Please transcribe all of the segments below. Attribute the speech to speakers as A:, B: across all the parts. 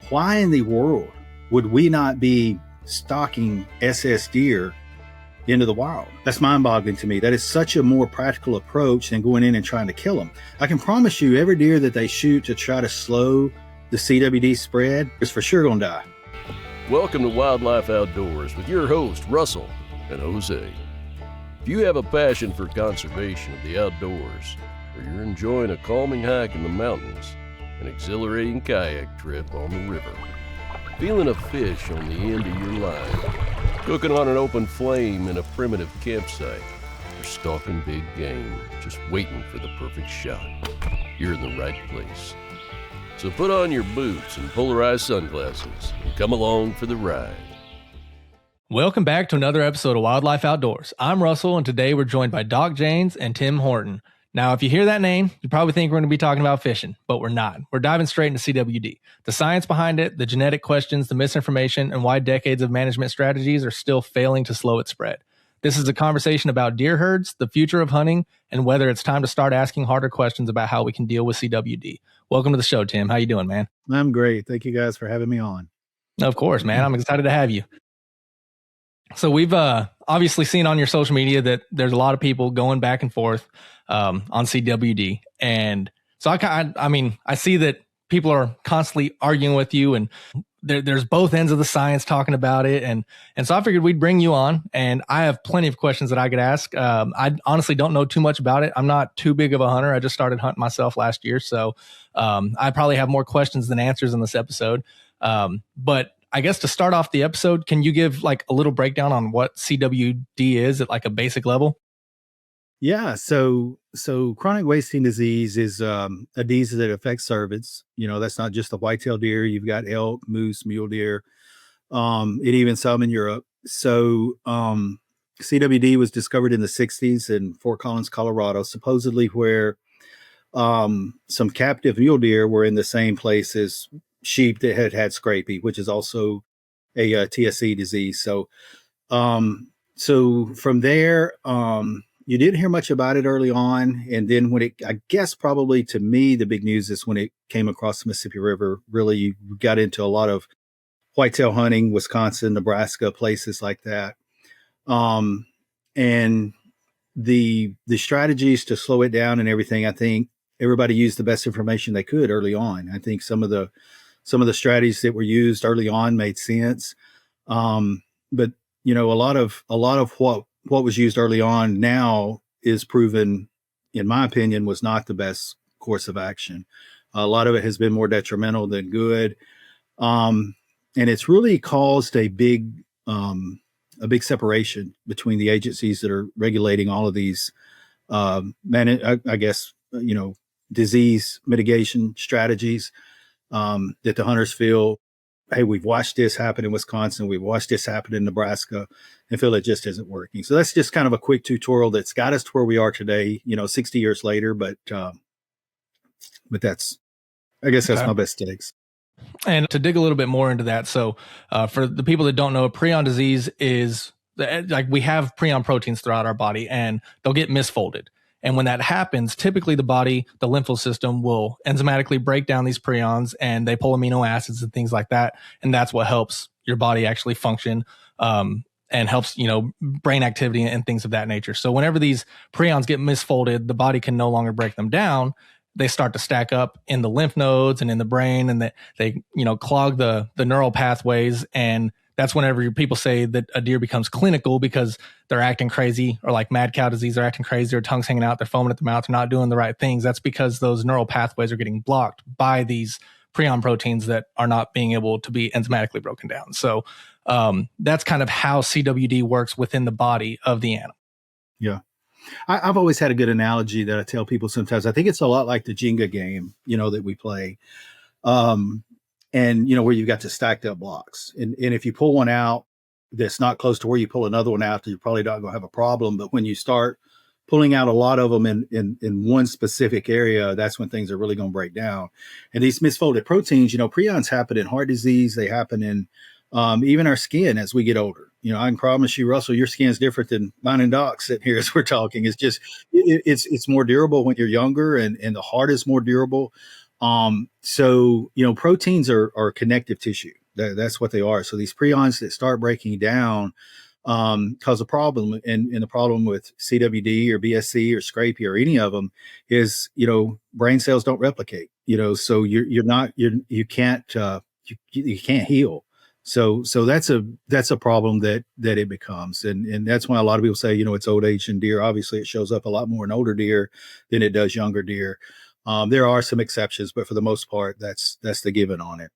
A: why in the world would we not be stalking SS deer into the wild? That's mind-boggling to me. That is such a more practical approach than going in and trying to kill them. I can promise you every deer that they shoot to try to slow the CWD spread is for sure gonna die.
B: Welcome to Wildlife Outdoors with your host, Russell and Jose. If you have a passion for conservation of the outdoors, or you're enjoying a calming hike in the mountains, an exhilarating kayak trip on the river, feeling a fish on the end of your line, cooking on an open flame in a primitive campsite, or stalking big game, just waiting for the perfect shot, you're in the right place. So put on your boots and polarized sunglasses and come along for the ride.
C: Welcome back to another episode of Wildlife Outdoors. I'm Russell, and today we're joined by Doc Janes and Tim Horton. Now, if you hear that name, you probably think we're going to be talking about fishing, but we're not. We're diving straight into CWD, the science behind it, the genetic questions, the misinformation, and why decades of management strategies are still failing to slow its spread. This is a conversation about deer herds, the future of hunting, and whether it's time to start asking harder questions about how we can deal with CWD. Welcome to the show, Tim. How you doing, man?
A: I'm great. Thank you guys for having me on.
C: Of course, man. I'm excited to have you. So we've obviously seen on your social media that there's a lot of people going back and forth on CWD. And so I see that people are constantly arguing with you, and there's both ends of the science talking about it. And so I figured we'd bring you on, and I have plenty of questions that I could ask. I honestly don't know too much about it. I'm not too big of a hunter. I just started hunting myself last year. So I probably have more questions than answers in this episode. But I guess to start off the episode, can you give like a little breakdown on what CWD is at like a basic level?
A: Yeah. So chronic wasting disease is a disease that affects cervids. You know, that's not just the whitetail deer. You've got elk, moose, mule deer, and even some in Europe. So CWD was discovered in the 60s in Fort Collins, Colorado, supposedly where some captive mule deer were in the same place as sheep that had scrapie, which is also a TSC disease. So from there, you didn't hear much about it early on. And then I guess probably to me, the big news is when it came across the Mississippi River, really got into a lot of whitetail hunting, Wisconsin, Nebraska, places like that. And the strategies to slow it down and everything, I think everybody used the best information they could early on. I think some of the strategies that were used early on made sense. But you know, a lot of what was used early on now is proven, in my opinion, was not the best course of action. A lot of it has been more detrimental than good. And it's really caused a big separation between the agencies that are regulating all of these, I guess, you know, disease mitigation strategies, that the hunters feel, hey, we've watched this happen in Wisconsin, we've watched this happen in Nebraska, and feel it just isn't working. So that's just kind of a quick tutorial that's got us to where we are today, you know, 60 years later. But that's, I guess that's my best takes.
C: And to dig a little bit more into that, so for the people that don't know, prion disease is like we have prion proteins throughout our body, and they'll get misfolded. And when that happens, typically the body, the lymph system will enzymatically break down these prions, and they pull amino acids and things like that. And that's what helps your body actually function, and helps, you know, brain activity and things of that nature. So whenever these prions get misfolded, the body can no longer break them down. They start to stack up in the lymph nodes and in the brain, and they you know, clog the neural pathways. And that's whenever people say that a deer becomes clinical because they're acting crazy, or like mad cow disease, they're acting crazy, their tongue's hanging out, they're foaming at the mouth, they're not doing the right things. That's because those neural pathways are getting blocked by these prion proteins that are not being able to be enzymatically broken down. So that's kind of how CWD works within the body of the animal.
A: Yeah. I've always had a good analogy that I tell people sometimes. I think it's a lot like the Jenga game, you know, that we play. And, you know, where you've got the stacked up blocks. And if you pull one out that's not close to where you pull another one out, you're probably not going to have a problem. But when you start pulling out a lot of them in one specific area, that's when things are really going to break down. And these misfolded proteins, you know, prions happen in heart disease. They happen in even our skin as we get older. You know, I can promise you, Russell, your skin's different than mine and Doc's sitting here as we're talking. It's just, it's more durable when you're younger, and the heart is more durable. So, proteins are connective tissue. That's what they are. So these prions that start breaking down cause a problem. And the problem with CWD or BSC or Scrapie or any of them is, brain cells don't replicate, so you can't, you can't heal. So that's a problem that it becomes. And that's why a lot of people say, it's old age in deer. Obviously it shows up a lot more in older deer than it does younger deer. There are some exceptions, but for the most part, that's the given on it.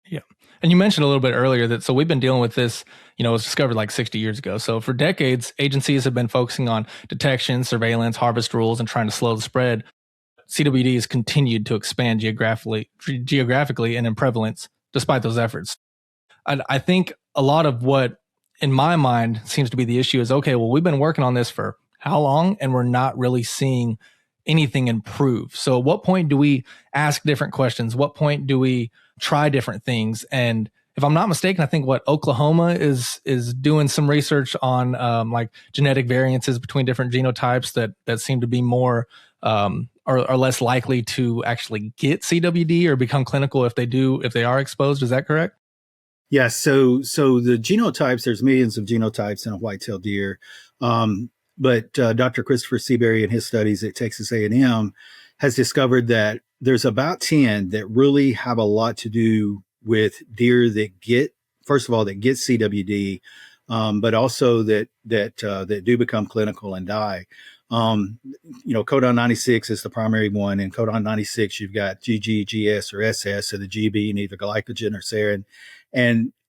C: Yeah. And you mentioned a little bit earlier that, so we've been dealing with this, it was discovered like 60 years ago. So for decades, agencies have been focusing on detection, surveillance, harvest rules, and trying to slow the spread. CWD has continued to expand geographically and in prevalence despite those efforts. I think a lot of what, in my mind, seems to be the issue is, okay, well, we've been working on this for how long, and we're not really seeing anything improve. So at what point do we ask different questions? What point do we try different things? And if I'm not mistaken, I think Oklahoma is doing some research on like genetic variances between different genotypes that seem to be more are less likely to actually get CWD or become clinical if they are exposed. Is that correct?
A: Yeah. So the genotypes, there's millions of genotypes in a whitetail deer. But Dr. Christopher Seabury in his studies at Texas A&M has discovered that there's about 10 that really have a lot to do with deer that get CWD, but also that do become clinical and die. Codon 96 is the primary one. And codon 96, you've got GG, GS, or SS, so the G being either glycogen or serin.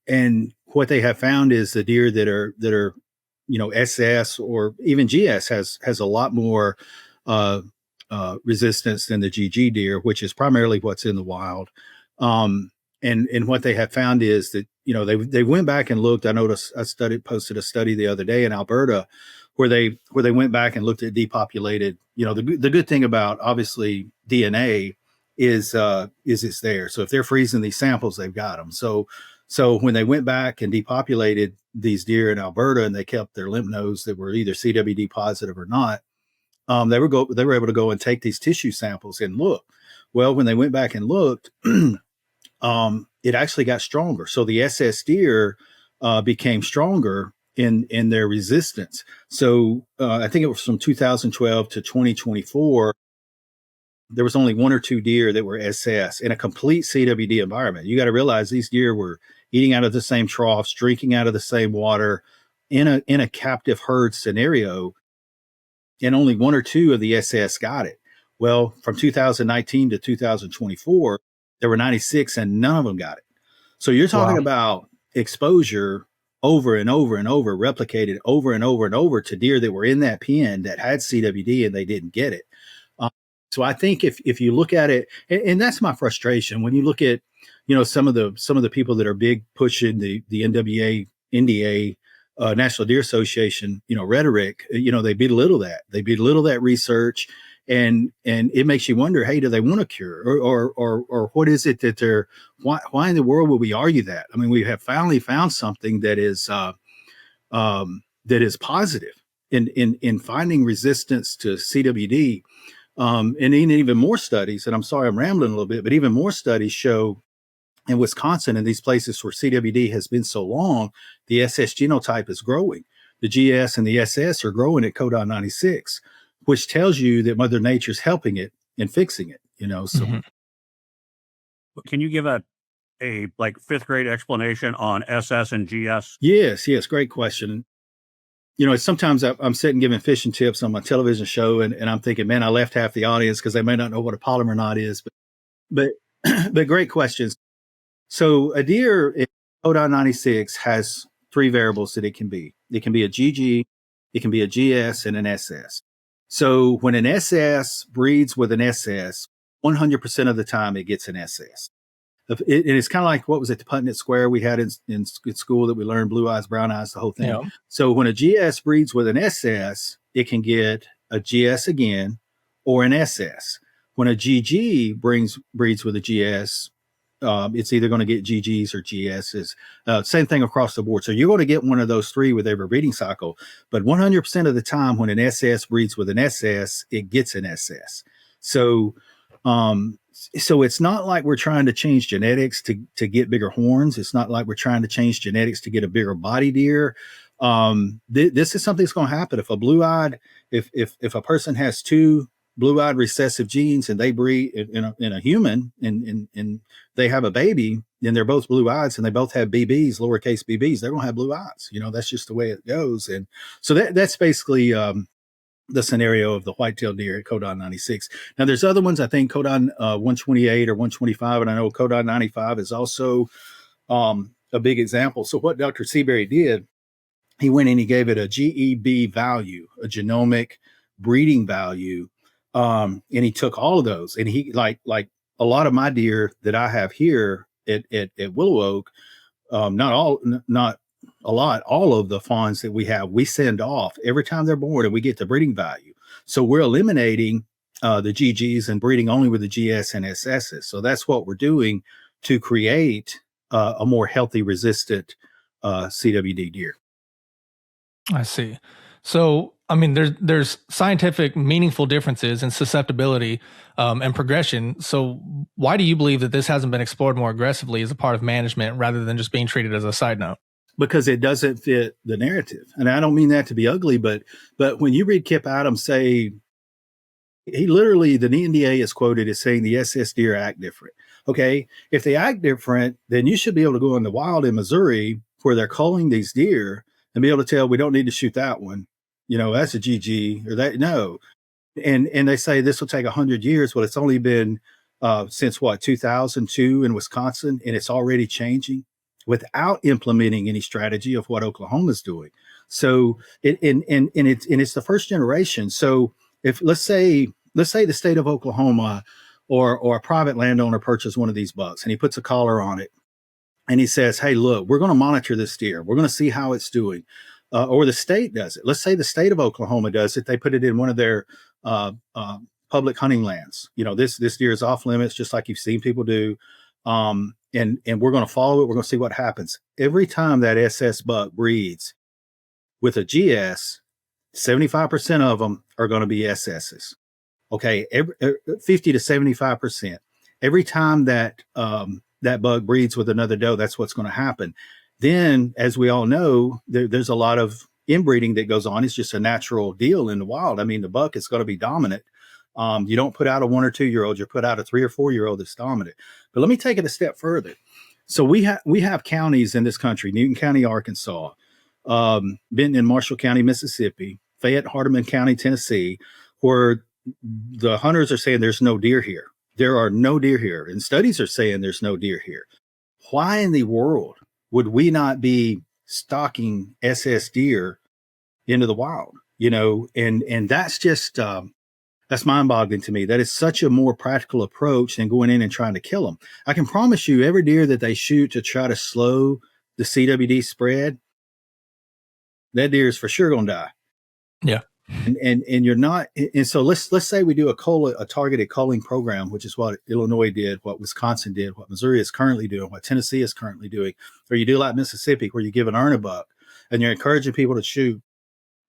A: And what they have found is the deer that are SS or even GS has a lot more resistance than the GG deer, which is primarily what's in the wild. And what they have found is that, they went back and looked. I noticed posted a study the other day in Alberta where they went back and looked at depopulated. The good thing about obviously DNA is it's there. So if they're freezing these samples, they've got them. So when they went back and depopulated these deer in Alberta and they kept their lymph nodes that were either CWD positive or not, they were able to go and take these tissue samples and look. Well, when they went back and looked, it actually got stronger. So the SS deer became stronger in their resistance. So I think it was from 2012 to 2024. There was only one or two deer that were SS in a complete CWD environment. You got to realize these deer were eating out of the same troughs, drinking out of the same water in a captive herd scenario. And only one or two of the SS got it. Well, from 2019 to 2024, there were 96 and none of them got it. So you're talking about exposure over and over and over, replicated over and over and over to deer that were in that pen that had CWD and they didn't get it. So I think if you look at it, and that's my frustration when you look at, some of the people that are big pushing the NDA, National Deer Association, rhetoric, they belittle that research, and it makes you wonder, hey, do they want a cure, or what is it that why in the world would we argue that? I mean, we have finally found something that is positive in finding resistance to CWD. And even more studies, and I'm sorry I'm rambling a little bit, but even more studies show in Wisconsin and these places where CWD has been so long, the SS genotype is growing. The GS and the SS are growing at codon 96, which tells you that Mother Nature's helping it and fixing it, So
D: Can you give a like fifth grade explanation on SS and GS?
A: Yes, great question. Sometimes I'm sitting giving fishing tips on my television show, and I'm thinking, man, I left half the audience because they may not know what a polymer knot is. But great questions. So a deer in codon 96 has three variables that it can be. It can be a GG, it can be a GS, and an SS. So when an SS breeds with an SS, 100% of the time it gets an SS. It's kind of like, what was it, the Putnett Square we had in school that we learned blue eyes, brown eyes, the whole thing. Yeah. So when a GS breeds with an SS, it can get a GS again or an SS. When a GG breeds with a GS, it's either going to get GGs or GSs. Same thing across the board. So you're going to get one of those three with every breeding cycle. But 100% of the time when an SS breeds with an SS, it gets an SS. So So it's not like we're trying to change genetics to get bigger horns. It's not like we're trying to change genetics to get a bigger body deer. This is something that's going to happen if if a person has two blue-eyed recessive genes and they breed in a human and they have a baby and they're both blue eyes and they both have BBs, lowercase BBs, they're going to have blue eyes. That's just the way it goes. And so that's basically the scenario of the whitetail deer at Codon 96. Now there's other ones, I think Codon 128 or 125, and I know Codon 95 is also a big example. So what Dr. Seabury did, he went and he gave it a GEB value, a genomic breeding value. And he took all of those and he like a lot of my deer that I have here at Willow Oak, not a lot, all of the fawns that we have, we send off every time they're born and we get the breeding value. So we're eliminating the GGs and breeding only with the GS and SSs. So that's what we're doing to create a more healthy, resistant CWD deer.
C: I see. So, I mean, there's scientific, meaningful differences in susceptibility and progression. So, why do you believe that this hasn't been explored more aggressively as a part of management rather than just being treated as a side note?
A: Because it doesn't fit the narrative, and I don't mean that to be ugly, but when you read Kip Adams say, he literally, the NDA is quoted as saying the SS deer act different. Okay, if they act different, then you should be able to go in the wild in Missouri where they're culling these deer and be able to tell we don't need to shoot that one. That's a GG or that. No. And they say this will take 100 years. Well, it's only been since 2002 in Wisconsin, and it's already changing without implementing any strategy of what Oklahoma's doing. So it's the first generation. So if let's say the state of Oklahoma or a private landowner purchases one of these bucks and he puts a collar on it and he says, hey, look, we're going to monitor this deer. We're going to see how it's doing. Or the state does it. Let's say the state of Oklahoma does it. They put it in one of their public hunting lands. This deer is off limits, just like you've seen people do. And we're going to follow it. We're going to see what happens. Every time that SS buck breeds with a GS, 75% of them are going to be SSs. Okay, 50 to 75%. Every time that that buck breeds with another doe, that's what's going to happen. Then, as we all know, there's a lot of inbreeding that goes on. It's just a natural deal in the wild. I mean, the buck is going to be dominant. You don't put out a 1 or 2 year old, you put out a 3 or 4 year old that's dominant. But let me take it a step further. So we have counties in this country: Newton County, Arkansas, Benton and Marshall County, Mississippi, Fayette, Hardeman County, Tennessee, where the hunters are saying there's no deer here. There are no deer here, and studies are saying there's no deer here. Why in the world would we not be stalking SS deer into the wild? And that's just that's mind-boggling to me. That is such a more practical approach than going in and trying to kill them. I can promise you, every deer that they shoot to try to slow the CWD spread, that deer is for sure going to die.
C: Yeah.
A: And you're not. And so let's say we do a targeted culling program, which is what Illinois did, what Wisconsin did, what Missouri is currently doing, what Tennessee is currently doing, or you do like Mississippi, where you give an earn a buck and you're encouraging people to shoot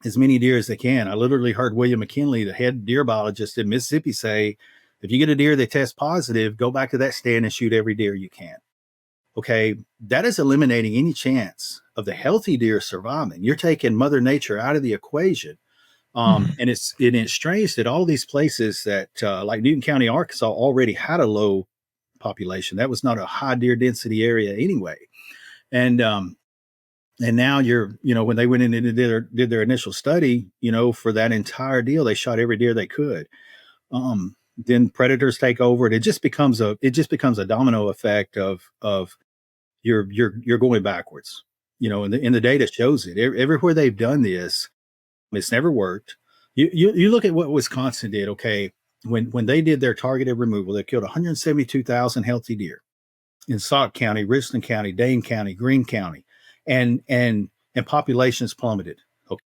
A: as many deer as they can. I literally heard William McKinley, the head deer biologist in Mississippi, say, if you get a deer that tests positive, go back to that stand and shoot every deer you can. Okay, that is eliminating any chance of the healthy deer surviving. You're taking Mother Nature out of the equation. And it's strange that all these places that like Newton County, Arkansas, already had a low population. That was not a high deer density area anyway. And now when they went in and did their initial study, for that entire deal, they shot every deer they could. Then predators take over, and it just becomes a domino effect of you're going backwards, and the data shows it. Everywhere they've done this, it's never worked. You look at what Wisconsin did. Okay, when they did their targeted removal, they killed 172,000 healthy deer in Sauk County, Richland County, Dane County, Greene County, and populations plummeted. Okay,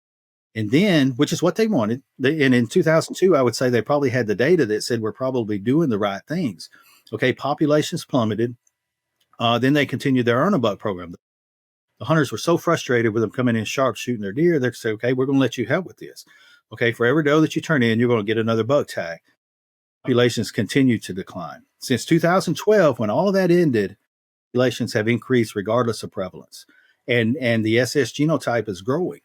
A: and then, which is what they wanted. And in 2002, I would say they probably had the data that said we're probably doing the right things. Okay, populations plummeted. Then they continued their earn a buck program. The hunters were so frustrated with them coming in sharp shooting their deer, they said, okay, we're going to let you help with this. Okay, for every doe that you turn in, you're going to get another buck tag. populations continue to decline. Since 2012, when all of that ended, populations have increased regardless of prevalence. And the SS genotype is growing.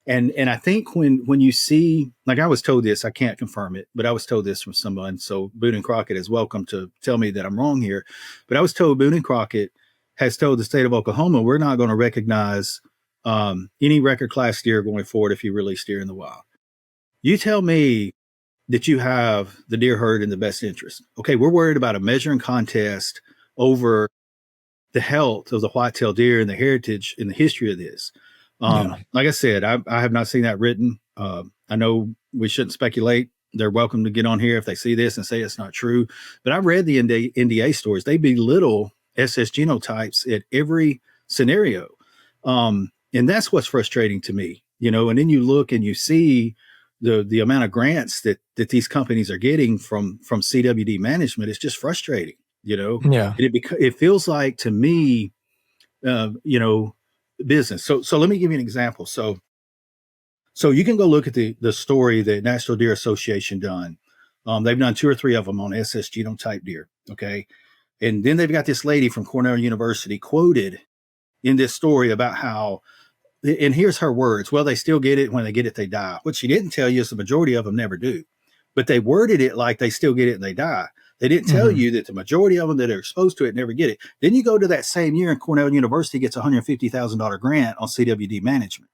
A: And I think when you see, like I was told this, I can't confirm it, but I was told this from someone. So Boone and Crockett is welcome to tell me that I'm wrong here. But I was told Boone and Crockett has told the state of Oklahoma, we're not going to recognize any record class deer going forward if you release deer in the wild. You tell me that you have the deer herd in the best interest. Okay, we're worried about a measuring contest over the health of the whitetail deer and the heritage and the history of this. Like I said, I have not seen that written. I know we shouldn't speculate. They're welcome to get on here if they see this and say it's not true. But I've read the NDA stories. They belittle SS genotypes at every scenario. And that's what's frustrating to me, and then you look and you see the amount of grants that these companies are getting from CWD management. It's just frustrating,
C: Yeah.
A: And it feels like to me, business. So let me give you an example. So you can go look at the story that National Deer Association done. They've done 2 or 3 of them on SS genotype deer. Okay. And then they've got this lady from Cornell University quoted in this story about how, and here's her words. Well, they still get it. When they get it, they die. What she didn't tell you is the majority of them never do, but they worded it like they still get it and they die. They didn't tell you that the majority of them that are exposed to it never get it. Then you go to that same year and Cornell University gets a $150,000 grant on CWD management.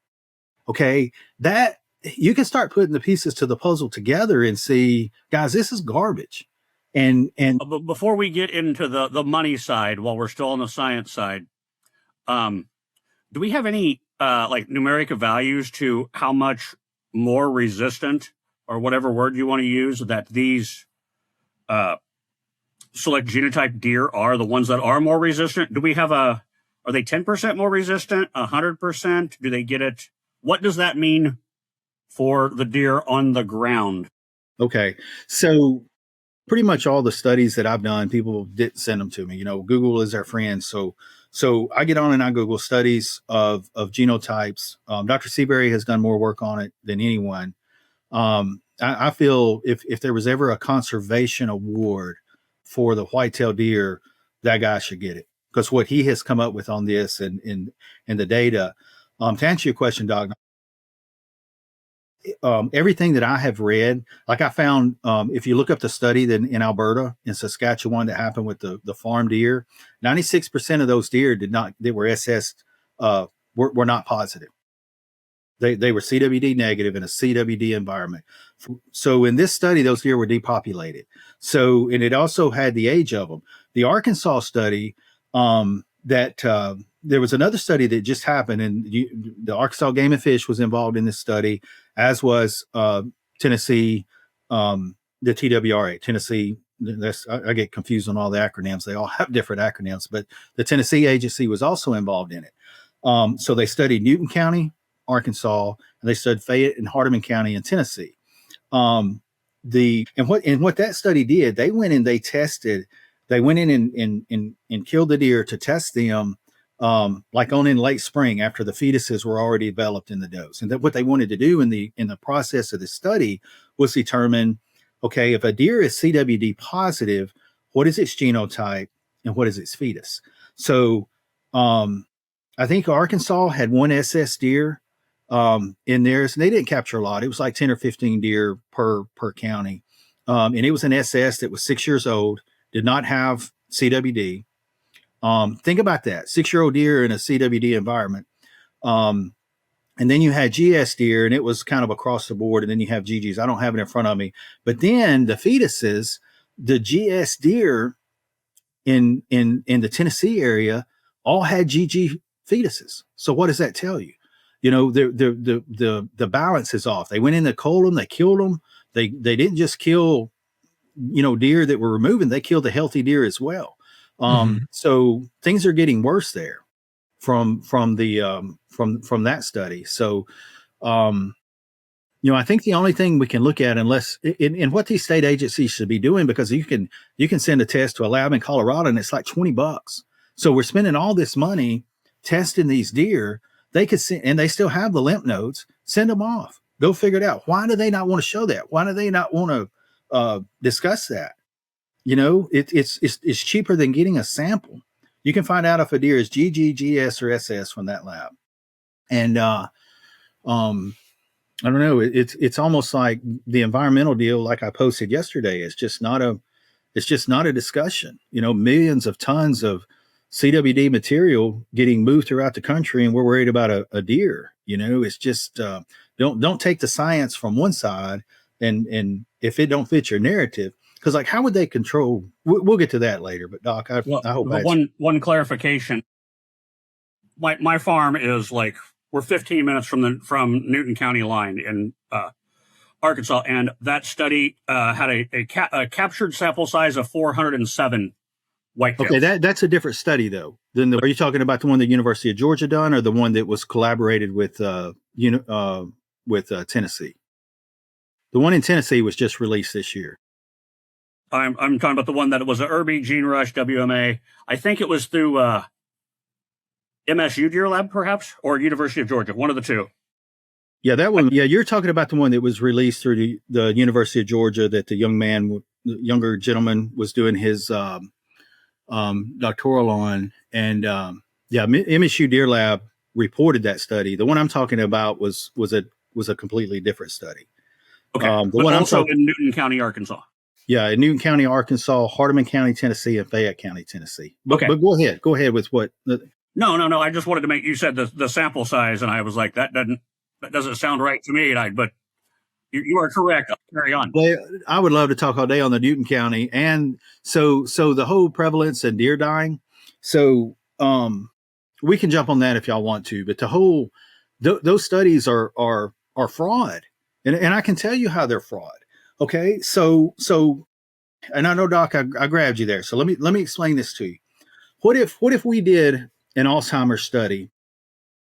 A: Okay. That you can start putting the pieces to the puzzle together and see, guys, this is garbage. And
D: But before we get into the money side, while we're still on the science side, do we have any like numeric values to how much more resistant, or whatever word you want to use, that these select genotype deer are, the ones that are more resistant? Do we have are they 10% more resistant, 100%? Do they get it? What does that mean for the deer on the ground?
A: Okay. So pretty much all the studies that I've done, people didn't send them to me. Google is our friend. So I get on and I Google studies of genotypes. Dr. Seabury has done more work on it than anyone. I feel if there was ever a conservation award for the whitetail deer, that guy should get it, because what he has come up with on this and the data. To answer your question, Doc, everything that I have read, like I found, if you look up the study that in Alberta, in Saskatchewan, that happened with the farm deer, 96% of those deer that were SS, were not positive. They were CWD negative in a CWD environment. So in this study, those deer were depopulated. So, and it also had the age of them. The Arkansas study, there was another study that just happened, and the Arkansas Game and Fish was involved in this study, as was Tennessee, the TWRA, Tennessee. I get confused on all the acronyms. They all have different acronyms, but the Tennessee agency was also involved in it. So they studied Newton County, Arkansas, and they studied Fayette and Hardeman County in Tennessee. What that study did, they went in and killed the deer to test them, like in late spring after the fetuses were already developed in the does. And what they wanted to do in the process of the study was determine, okay, if a deer is CWD positive, what is its genotype and what is its fetus? So I think Arkansas had 1 SS deer in theirs, and they didn't capture a lot. It was like 10 or 15 deer per county. And it was an SS that was 6 years old, did not have CWD. Think about that, 6-year-old deer in a CWD environment. And then you had GS deer, and it was kind of across the board. And then you have GGs. I don't have it in front of me. But then the fetuses, the GS deer in the Tennessee area all had GG fetuses. So what does that tell you? The balance is off. They went in to cull them. They killed them. They didn't just kill, deer that were removing. They killed the healthy deer as well. So things are getting worse there from that study. So, I think the only thing we can look at, unless in what these state agencies should be doing, because you can send a test to a lab in Colorado and it's like $20. So we're spending all this money testing these deer. They could send, and they still have the lymph nodes, send them off, go figure it out. Why do they not want to show that? Why do they not want to discuss that. It's cheaper than getting a sample. You can find out if a deer is GG, GS, or SS from that lab. And I don't know. It's almost like the environmental deal, like I posted yesterday. It's just not a discussion. Millions of tons of CWD material getting moved throughout the country, and we're worried about a deer. It's just don't take the science from one side, and if it don't fit your narrative. Because, how would they control? We'll get to that later. But Doc, I hope
D: one clarification. My farm is we're 15 minutes from Newton County line in Arkansas, and that study had a captured sample size of 407 whitetails.
A: Okay, that's a different study though. Are you talking about the one the University of Georgia done, or the one that was collaborated with Tennessee? The one in Tennessee was just released this year.
D: I'm talking about the one that was a Irby, Gene Rush, WMA. I think it was through MSU Deer Lab, perhaps, or University of Georgia, one of the two.
A: Yeah, that one. Yeah, you're talking about the one that was released through the University of Georgia that the younger gentleman was doing his doctoral on. And MSU Deer Lab reported that study. The one I'm talking about was a completely different study.
D: Okay, the one also in Newton County, Arkansas.
A: Yeah, in Newton County, Arkansas, Hardeman County, Tennessee, and Fayette County, Tennessee. But go ahead with what.
D: No. I just wanted to you said the sample size, and I was like, that doesn't sound right to me. But you are correct. I'll carry on.
A: Well, I would love to talk all day on the Newton County, and so the whole prevalence and deer dying. So we can jump on that if y'all want to, but those studies are fraud, and I can tell you how they're fraud. Okay, so, and I know, Doc, I grabbed you there. So let me explain this to you. What if we did an Alzheimer's study,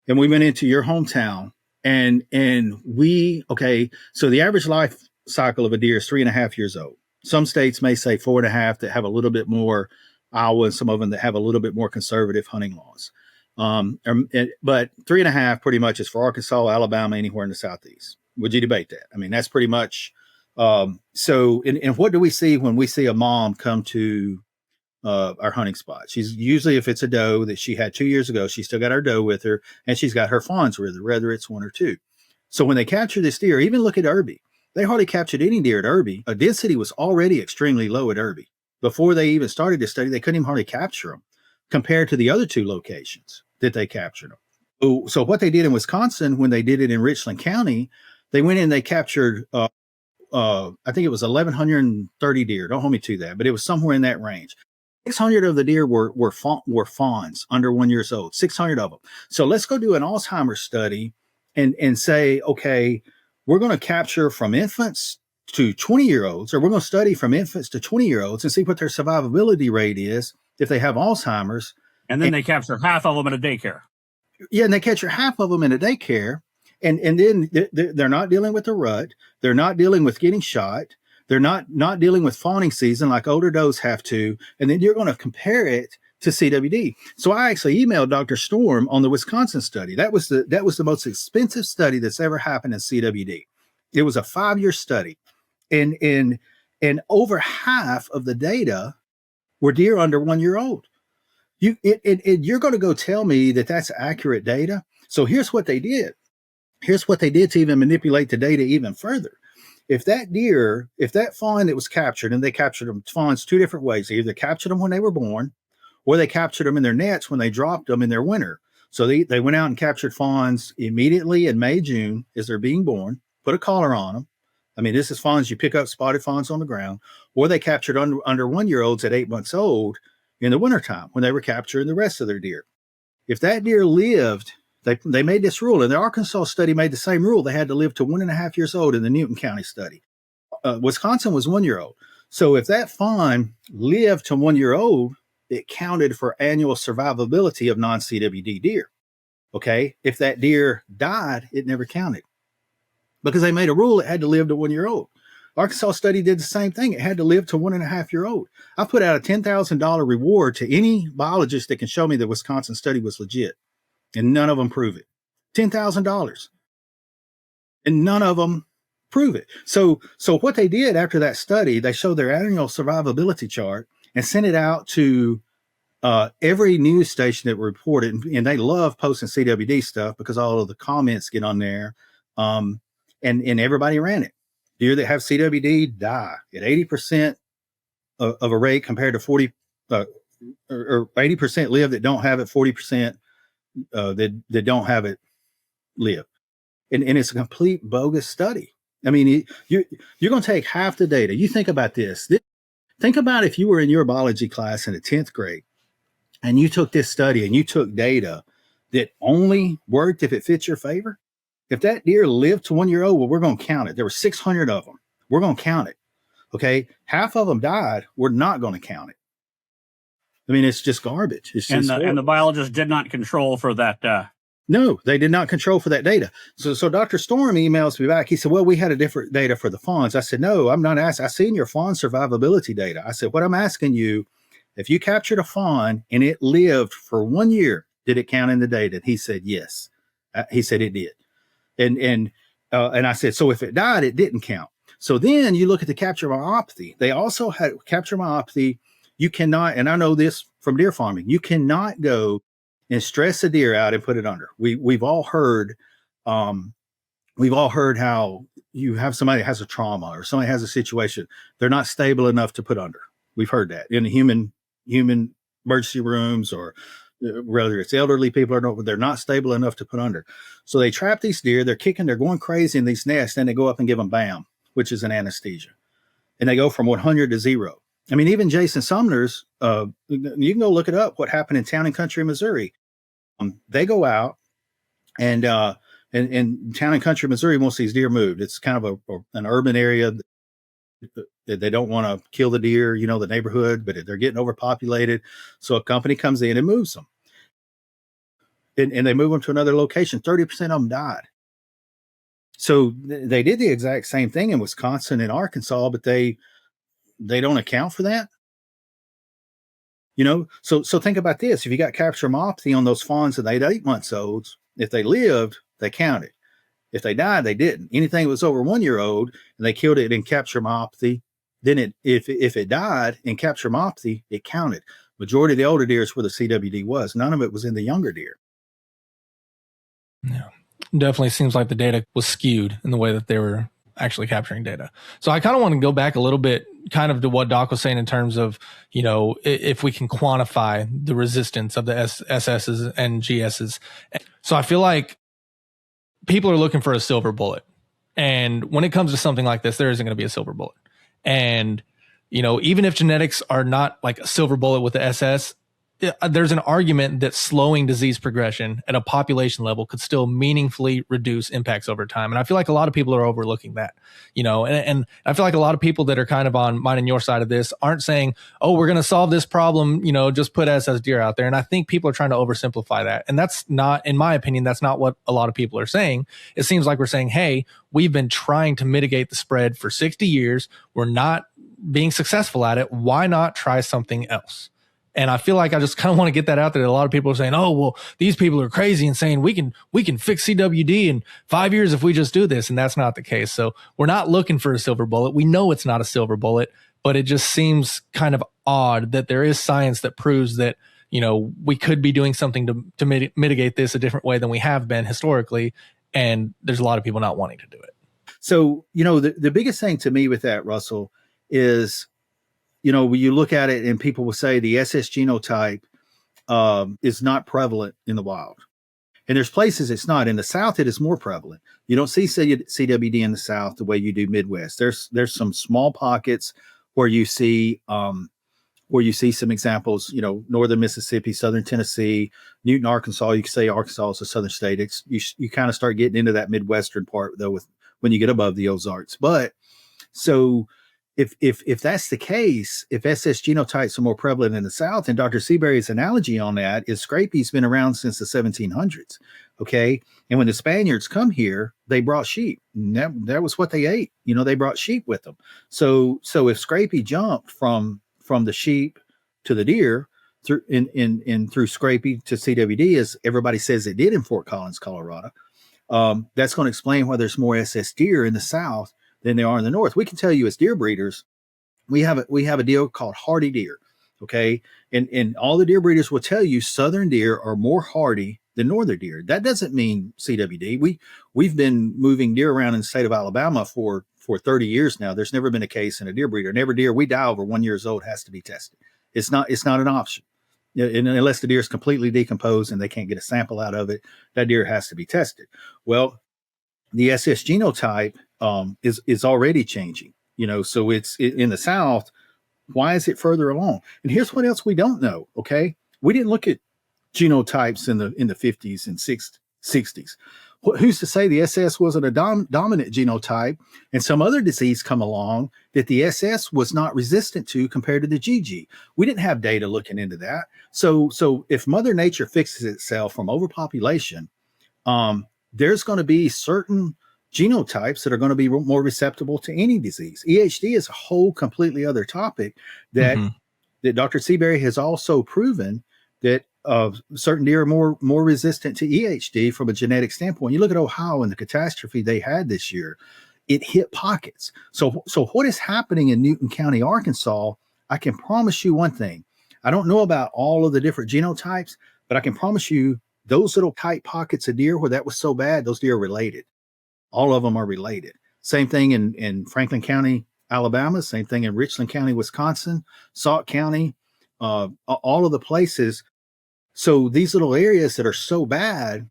A: and we went into your hometown, and so the average life cycle of a deer is 3.5 years old. Some states may say 4.5 that have a little bit more Iowa, and some of them that have a little bit more conservative hunting laws. But 3.5 pretty much is for Arkansas, Alabama, anywhere in the Southeast. Would you debate that? I mean, that's pretty much. So what do we see when we see a mom come to our hunting spot? She's usually, if it's a doe that she had 2 years ago, she's still got her doe with her, and she's got her fawns with her, whether it's one or two. So when they capture this deer, even look at Irby, they hardly captured any deer at Irby. A density was already extremely low at Irby. Before they even started this study, they couldn't even hardly capture them compared to the other two locations that they captured them. So what they did in Wisconsin, when they did it in Richland County, they went in and they captured I think it was 1,130 deer. Don't hold me to that, but it was somewhere in that range. 600 of the deer were fawns under 1 year old. 600 of them. So let's go do an Alzheimer's study and say, okay, we're going to capture from infants to 20-year-olds, or we're going to study from infants to 20-year-olds and see what their survivability rate is if they have Alzheimer's.
D: And then they capture half of them in a daycare.
A: Yeah, and they capture half of them in a daycare. And then they're not dealing with the rut. They're not dealing with getting shot. They're not dealing with fawning season like older does have to. And then you're going to compare it to CWD. So I actually emailed Dr. Storm on the Wisconsin study. That was the most expensive study that's ever happened in CWD. It was a 5-year study, and over half of the data were deer under 1 year old. You're going to go tell me that that's accurate data? So here's what they did. Here's what they did to even manipulate the data even further. If that fawn that was captured, and they captured them fawns two different ways, they either captured them when they were born, or they captured them in their nets when they dropped them in their winter. So they went out and captured fawns immediately in May, June as they're being born, put a collar on them. I mean, this is fawns, you pick up spotted fawns on the ground, or they captured under 1 year olds at 8 months old in the wintertime when they were capturing the rest of their deer. If that deer lived, they made this rule, and the Arkansas study made the same rule. They had to live to 1.5 years old in the Newton County study. Wisconsin was 1 year old. So if that fawn lived to 1 year old, it counted for annual survivability of non-CWD deer. Okay. If that deer died, it never counted because they made a rule it had to live to 1 year old. Arkansas study did the same thing. It had to live to 1.5 year old. I put out a $10,000 reward to any biologist that can show me the Wisconsin study was legit. And none of them prove it. $10,000. And none of them Prove it. So what they did after that study, they showed their annual survivability chart and sent it out to every news station that reported, and they love posting CWD stuff because all of the comments get on there, and everybody ran it. Deer that have CWD die at 80% of a rate compared to 40 or 80% live that don't have it, 40% that don't have it live, and it's a complete bogus study. I mean, you're going to take half the data. You think about this. Think about if you were in your biology class in the 10th grade and you took this study and you took data that only worked if it fits your favor. If that deer lived to 1 year old, well, we're going to count it. There were 600 of them. We're going to count it. Okay. Half of them died. We're not going to count it. I mean, it's just garbage. It's just
D: and the biologists did not control for that.
A: No, they did not control for that data. So Dr. Storm emails me back. He said, well, we had a different data for the fawns. I said, no, I'm not asking. I seen your fawn survivability data. I said, what I'm asking you, if you captured a fawn and it lived for 1 year, did it count in the data? And he said, yes. He said it did. And I said, so if it died, it didn't count. So then you look at the capture myopathy. They also had capture myopathy. You cannot, and I know this from deer farming, you cannot go and stress a deer out and put it under. We've all heard how you have somebody that has a trauma or somebody has a situation, they're not stable enough to put under. We've heard that in the human emergency rooms, or whether it's elderly people or not, they're not stable enough to put under. So they trap these deer, they're kicking, they're going crazy in these nests, and they go up and give them BAM, which is an anesthesia. And they go from 100 to 0. I mean, even Jason Sumner's, you can go look it up, what happened in Town and Country, Missouri. They go out and Town and Country, Missouri, wants these deer moved. It's kind of an urban area. They don't want to kill the deer, the neighborhood, but they're getting overpopulated. So a company comes in and moves them. And they move them to another location. 30% of them died. So they did the exact same thing in Wisconsin and Arkansas, but they don't account for that. So think about this. If you got capture myopathy on those fawns that 8 months olds, if they lived, they counted. If they died, they didn't. Anything that was over 1 year old and they killed it in capture myopathy, then if it died in capture myopathy, it counted. Majority of the older deer is where the CWD was. None of it was in the younger deer.
C: Yeah, definitely seems like the data was skewed in the way that they were actually capturing data. So I kind of want to go back a little bit kind of to what Doc was saying in terms of, if we can quantify the resistance of the SSs and GSs. So I feel like people are looking for a silver bullet. And when it comes to something like this, there isn't going to be a silver bullet. And, even if genetics are not like a silver bullet with the SS, there's an argument that slowing disease progression at a population level could still meaningfully reduce impacts over time. And I feel like a lot of people are overlooking that, and I feel like a lot of people that are kind of on mine and your side of this aren't saying, oh, we're going to solve this problem, just put SS deer out there. And I think people are trying to oversimplify that. And that's not, in my opinion, that's not what a lot of people are saying. It seems like we're saying, hey, we've been trying to mitigate the spread for 60 years. We're not being successful at it. Why not try something else? And I feel like I just kind of want to get that out there. A lot of people are saying, oh, well, these people are crazy and saying we can fix CWD in 5 years if we just do this. And that's not the case. So we're not looking for a silver bullet. We know it's not a silver bullet, but it just seems kind of odd that there is science that proves that, we could be doing something to mitigate this a different way than we have been historically. And there's a lot of people not wanting to do it.
A: So, the biggest thing to me with that, Russell, is, when you look at it and people will say the SS genotype is not prevalent in the wild. And there's places it's not. In the South, it is more prevalent. You don't see CWD in the South the way you do Midwest. There's some small pockets where you see some examples, northern Mississippi, southern Tennessee, Newton, Arkansas. You can say Arkansas is a southern state. You kind of start getting into that Midwestern part, though, when you get above the Ozarks. But so if that's the case, if SS genotypes are more prevalent in the South, and Dr. Seabury's analogy on that is Scrapie's been around since the 1700s. Okay. And when the Spaniards come here, they brought sheep. That was what they ate. They brought sheep with them. So if Scrapie jumped from the sheep to the deer through through Scrapie to CWD, as everybody says it did in Fort Collins, Colorado, that's going to explain why there's more SS deer in the South than they are in the north. We can tell you as deer breeders, we have a deal called hardy deer. Okay. And all the deer breeders will tell you southern deer are more hardy than northern deer. That doesn't mean CWD. We've been moving deer around in the state of Alabama for 30 years now. There's never been a case in a deer breeder. And every deer we die over 1 year old has to be tested. It's not an option. And unless the deer is completely decomposed and they can't get a sample out of it, that deer has to be tested. Well, the SS genotype is already changing. So it's in the South. Why is it further along? And here's what else we don't know. Okay, we didn't look at genotypes in the 50s and 60s. Who's to say the SS wasn't a dominant genotype and some other disease come along that the SS was not resistant to compared to the GG? We didn't have data looking into that. So if Mother Nature fixes itself from overpopulation, there's going to be certain genotypes that are going to be more receptible to any disease. EHD is a whole completely other topic that Dr. Seabury has also proven that certain deer are more resistant to EHD from a genetic standpoint. You look at Ohio and the catastrophe they had this year, it hit pockets. So what is happening in Newton County, Arkansas, I can promise you one thing. I don't know about all of the different genotypes, but I can promise you those little tight pockets of deer where that was so bad, those deer are related. All of them are related. Same thing in Franklin County, Alabama. Same thing in Richland County, Wisconsin, Sauk County, all of the places. So these little areas that are so bad,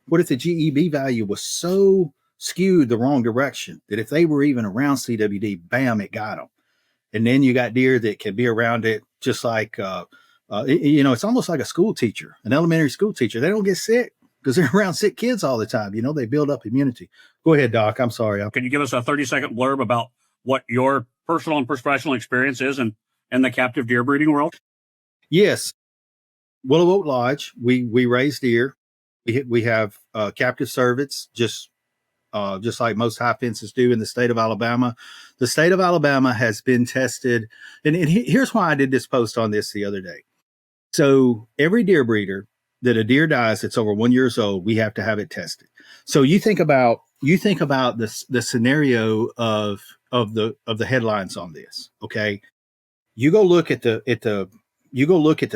A: what if the GEB value was so skewed the wrong direction that if they were even around CWD, bam, it got them. And then you got deer that can be around it just like, it's almost like a school teacher, an elementary school teacher. They don't get sick because they're around sick kids all the time. They build up immunity. Go ahead, Doc. I'm sorry.
D: Can you give us a 30-second blurb about what your personal and professional experience is in the captive deer breeding world?
A: Yes. Willow Oak Lodge, we raise deer. We have captive cervets, just like most high fences do in the state of Alabama. The state of Alabama has been tested. And here's why I did this post on this the other day. So every deer breeder that a deer dies that's over 1 year old, we have to have it tested. So you think about the scenario of the headlines on this. Okay. You go look at the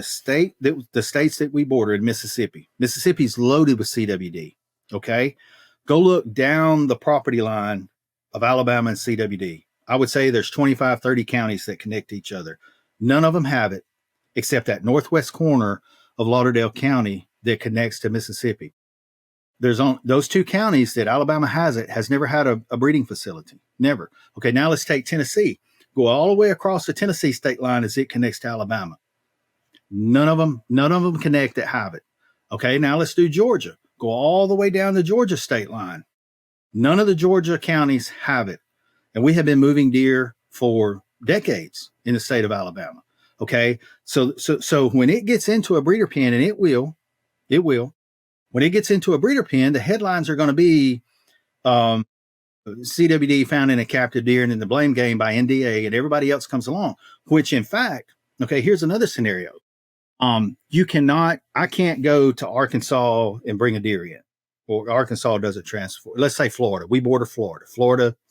A: states that we border in Mississippi. Mississippi's loaded with CWD. Okay. Go look down the property line of Alabama and CWD. I would say there's 25, 30 counties that connect each other. None of them have it except that northwest corner of Lauderdale County that connects to Mississippi. There's on those two counties that Alabama has never had a breeding facility. Never. Okay. Now let's take Tennessee. Go all the way across the Tennessee state line as it connects to Alabama. None of them connect that have it. Okay. Now let's do Georgia. Go all the way down the Georgia state line. None of the Georgia counties have it. And we have been moving deer for decades in the state of Alabama. Okay. So when it gets into a breeder pen, and it will, when it gets into a breeder pen, the headlines are going to be, CWD found in a captive deer and in the blame game by NDA, and everybody else comes along, which in fact, okay, here's another scenario. I can't go to Arkansas and bring a deer in, or Arkansas doesn't transfer. Let's say Florida, we border Florida.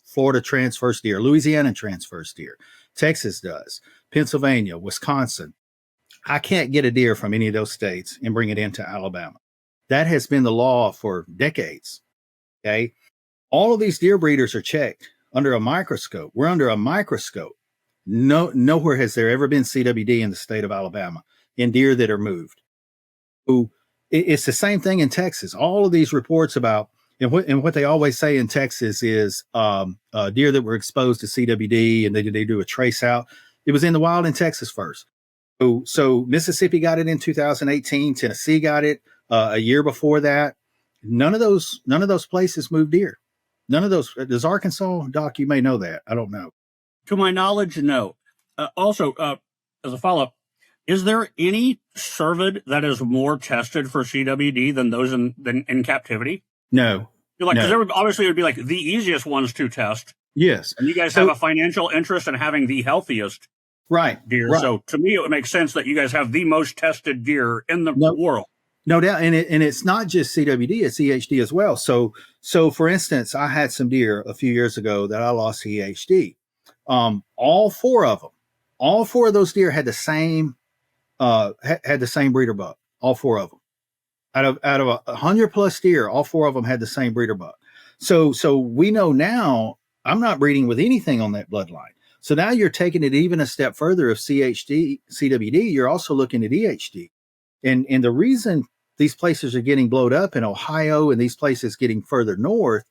A: Florida transfers deer. Louisiana transfers deer. Texas does. Pennsylvania, Wisconsin. I can't get a deer from any of those states and bring it into Alabama. That has been the law for decades. Okay. All of these deer breeders are checked under a microscope. We're under a microscope. Nowhere has there ever been CWD in the state of Alabama in deer that are moved. It's the same thing in Texas. All of these reports about, and what they always say in Texas is deer that were exposed to CWD and they do a trace out. It was in the wild in Texas first. So Mississippi got it in 2018. Tennessee got it a year before that. None of those places moved deer. None of those. Does Arkansas, Doc? You may know that. I don't know.
D: To my knowledge, no. Also, as a follow-up, is there any cervid that is more tested for CWD than those in captivity?
A: No.
D: Because obviously it would be like the easiest ones to test.
A: Yes.
D: And you guys have a financial interest in having the healthiest deer. Right. So to me, it would make sense that you guys have the most tested deer in the world.
A: No doubt, and it's not just CWD; it's EHD as well. So for instance, I had some deer a few years ago that I lost to EHD. All four of those deer had the same had the same breeder buck. All four of them, out of 100+ deer, all four of them had the same breeder buck. So we know now I'm not breeding with anything on that bloodline. So now you're taking it even a step further of CWD. You're also looking at EHD. And the reason these places are getting blowed up in Ohio and these places getting further north,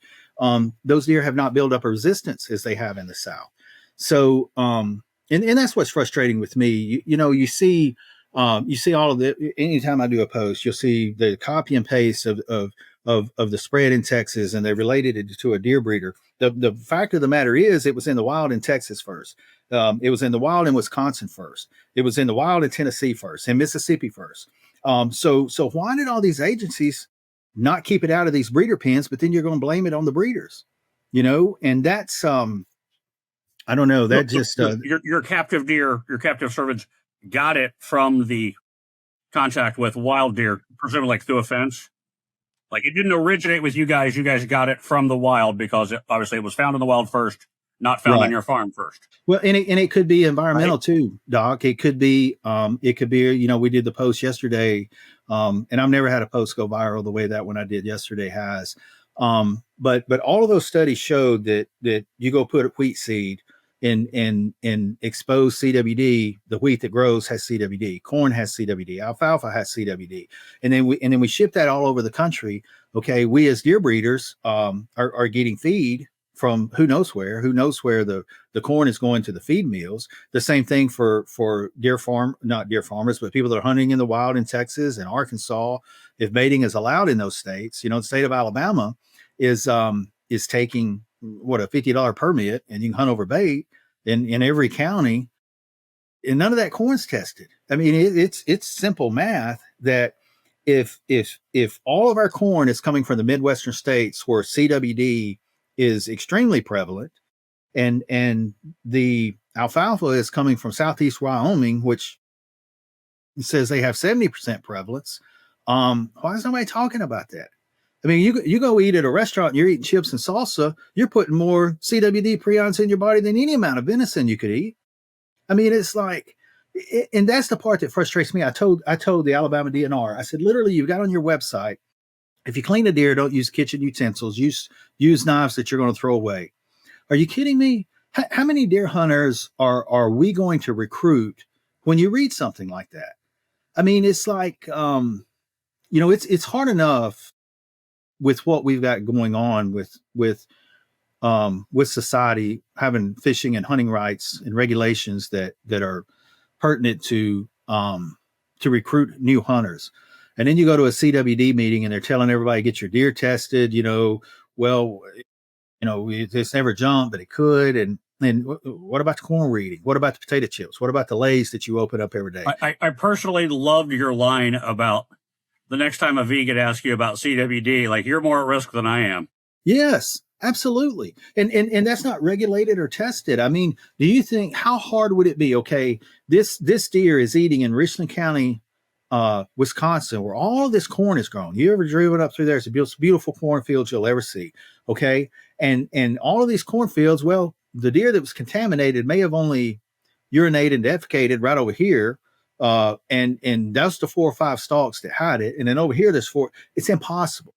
A: those deer have not built up a resistance as they have in the South. So, and that's what's frustrating with me. You see all of the, anytime I do a post, you'll see the copy and paste of the spread in Texas, and they related it to a deer breeder. The fact of the matter is, it was in the wild in Texas first. It was in the wild in Wisconsin first. It was in the wild in Tennessee first, and Mississippi first. So why did all these agencies not keep it out of these breeder pens, but then you're going to blame it on the breeders, and that's, I don't know, that just,
D: your captive deer, your captive cervids got it from the contact with wild deer, presumably like through a fence. Like it didn't originate with you guys. You guys got it from the wild because obviously it was found in the wild first, not found on your farm first.
A: Well, and it could be environmental too, Doc. It could be, we did the post yesterday, and I've never had a post go viral the way that one I did yesterday has. But all of those studies showed that you go put a wheat seed in exposed CWD, the wheat that grows has CWD, corn has CWD, alfalfa has CWD, and then we ship that all over the country. Okay, we as deer breeders are getting feed from who knows where the corn is going to the feed mills. The same thing for not deer farmers, but people that are hunting in the wild in Texas and Arkansas. If baiting is allowed in those states, the state of Alabama is taking a $50 permit, and you can hunt over bait in every county, and none of that corn's tested. I mean, it's simple math that if all of our corn is coming from the Midwestern states where CWD is extremely prevalent, and the alfalfa is coming from Southeast Wyoming, which says they have 70% prevalence, why is nobody talking about that? I mean, you go eat at a restaurant and you're eating chips and salsa, you're putting more CWD prions in your body than any amount of venison you could eat. I mean, it's like, and that's the part that frustrates me. I told the Alabama DNR, I said, literally, you've got on your website, if you clean a deer, don't use kitchen utensils, use knives that you're going to throw away. Are you kidding me? How many deer hunters are we going to recruit when you read something like that? I mean, it's like, it's hard enough with what we've got going on with society having fishing and hunting rights and regulations that are pertinent to recruit new hunters. And then you go to a CWD meeting and they're telling everybody, get your deer tested, it's never jumped, but it could. And what about the corn reading? What about the potato chips? What about the Lays that you open up every day?
D: I personally loved your line about the next time a vegan asks you about CWD, like, you're more at risk than I am.
A: Yes, absolutely. And that's not regulated or tested. I mean, do you think, how hard would it be? Okay, this deer is eating in Richland County, Wisconsin, where all of this corn is grown. You ever driven up through there? It's the most beautiful cornfields you'll ever see. Okay. And all of these cornfields, well, the deer that was contaminated may have only urinated and defecated right over here. And that's the 4 or 5 stalks that had it. And then over here, there's 4. It's impossible.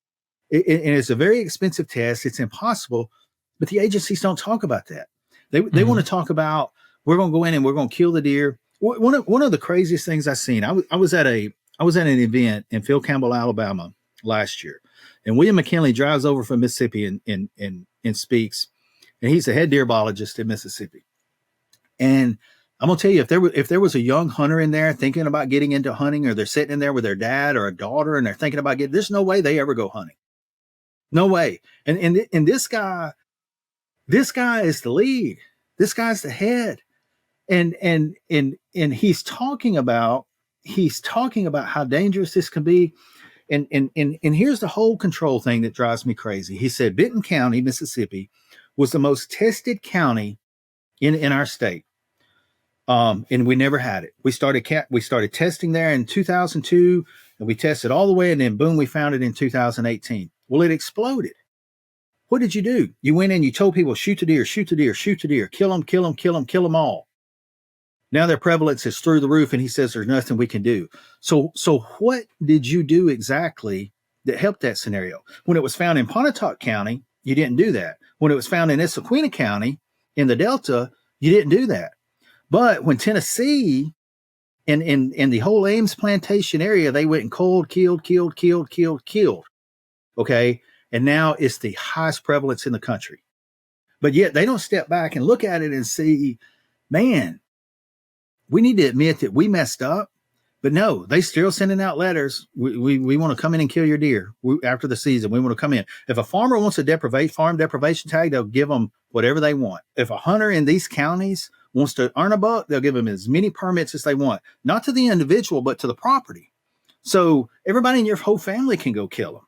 A: And it's a very expensive test. It's impossible, but the agencies don't talk about that. They want to talk about, we're going to go in and we're going to kill the deer. One of the craziest things I've seen, I was at an event in Phil Campbell, Alabama last year, and William McKinley drives over from Mississippi and speaks, and he's the head deer biologist in Mississippi. And I'm gonna tell you, if there was a young hunter in there thinking about getting into hunting, or they're sitting in there with their dad or a daughter and they're thinking about there's no way they ever go hunting. No way. And this guy is the lead. This guy's the head. And he's talking about how dangerous this can be. And here's the whole control thing that drives me crazy. He said Benton County, Mississippi, was the most tested county in our state. And we never had it. We started testing there in 2002, And we tested all the way, and then boom, we found it in 2018. Well, it exploded. What did you do? You went in, you told people, shoot the deer, shoot the deer, shoot the deer, kill them, kill them, kill them, kill them all. Now their prevalence is through the roof, and he says there's nothing we can do. So what did you do exactly that helped that scenario? When it was found in Pontotoc County, you didn't do that. When it was found in Issaquah County in the Delta, you didn't do that. But when Tennessee in the whole Ames Plantation area, they went and killed. Okay. And now it's the highest prevalence in the country. But yet they don't step back and look at it and see, man, we need to admit that we messed up. But no, they still sending out letters. We want to come in and kill your deer after the season. We want to come in. If a farmer wants a farm deprivation tag, they'll give them whatever they want. If a hunter in these counties wants to earn a buck, they'll give them as many permits as they want, not to the individual, but to the property. So everybody in your whole family can go kill them.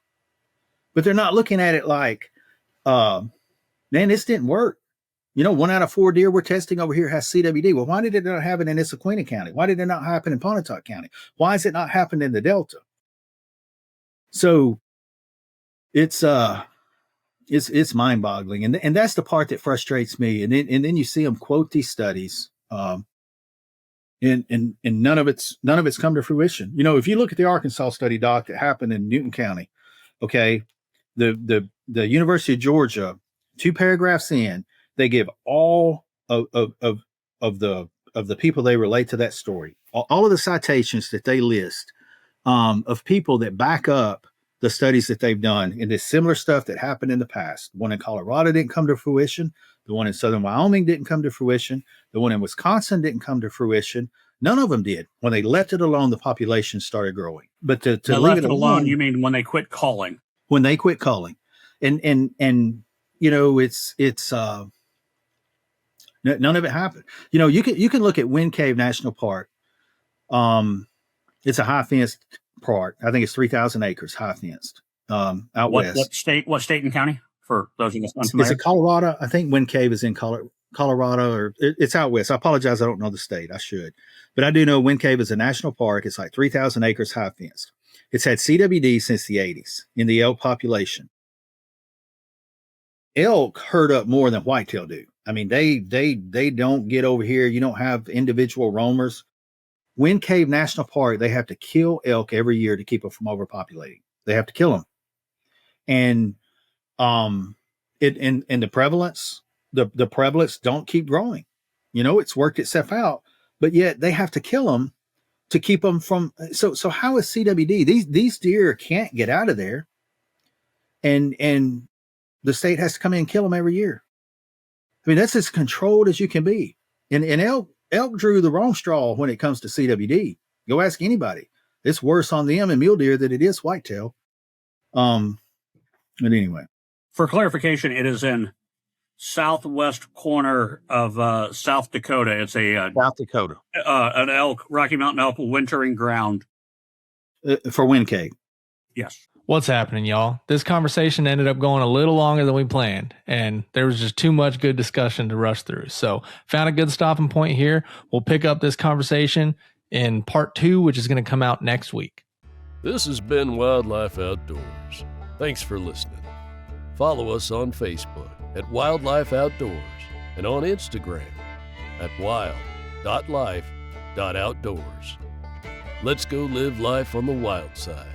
A: But they're not looking at it like, man, this didn't work. 1 out of 4 deer we're testing over here has CWD. Well, why did it not happen in Issaquah County? Why did it not happen in Pontotoc County? Why is it not happening in the Delta? So it's mind-boggling, and that's the part that frustrates me. And then you see them quote these studies, and none of it's come to fruition. If you look at the Arkansas study, Doc, that happened in Newton County, okay, the University of Georgia, 2 paragraphs in, they give all of the people they relate to that story, all of the citations that they list of people that back up the studies that they've done in this similar stuff that happened in the past. The one in Colorado didn't come to fruition. The one in southern Wyoming didn't come to fruition. The one in Wisconsin didn't come to fruition. None of them did. When they left it alone, the population started growing. But to leave it alone,
D: you mean when they quit calling?
A: When they quit calling, and it's none of it happened. You can look at Wind Cave National Park. It's a high fenced park. I think it's 3,000 acres, high fenced, out west.
D: What state and county for those of us
A: Is
D: unfamiliar?
A: it Colorado? I think Wind Cave is in Colorado, or it's out west. I apologize. I don't know the state. I should, but I do know Wind Cave is a national park. It's like 3,000 acres, high fenced. It's had CWD since the 80s in the elk population. Elk herd up more than whitetail do. I mean, they don't get over here. You don't have individual roamers. Wind Cave National Park, they have to kill elk every year to keep them from overpopulating. They have to kill them. And the prevalence, the prevalence don't keep growing. It's worked itself out, but yet they have to kill them to keep them from. So how is CWD? These deer can't get out of there, and the state has to come in and kill them every year. I mean, that's as controlled as you can be. And elk drew the wrong straw when it comes to CWD. Go ask anybody. It's worse on them and mule deer than it is whitetail. But anyway.
D: For clarification, it is in southwest corner of South Dakota. It's a
A: South Dakota.
D: An Rocky Mountain elk wintering ground.
A: For Wind Cave.
D: Yes.
C: What's happening, y'all? This conversation ended up going a little longer than we planned, and there was just too much good discussion to rush through. So found a good stopping point here. We'll pick up this conversation in part 2, which is going to come out next week.
B: This has been Wildlife Outdoors. Thanks for listening. Follow us on Facebook at Wildlife Outdoors and on Instagram at wild.life.outdoors. Let's go live life on the wild side.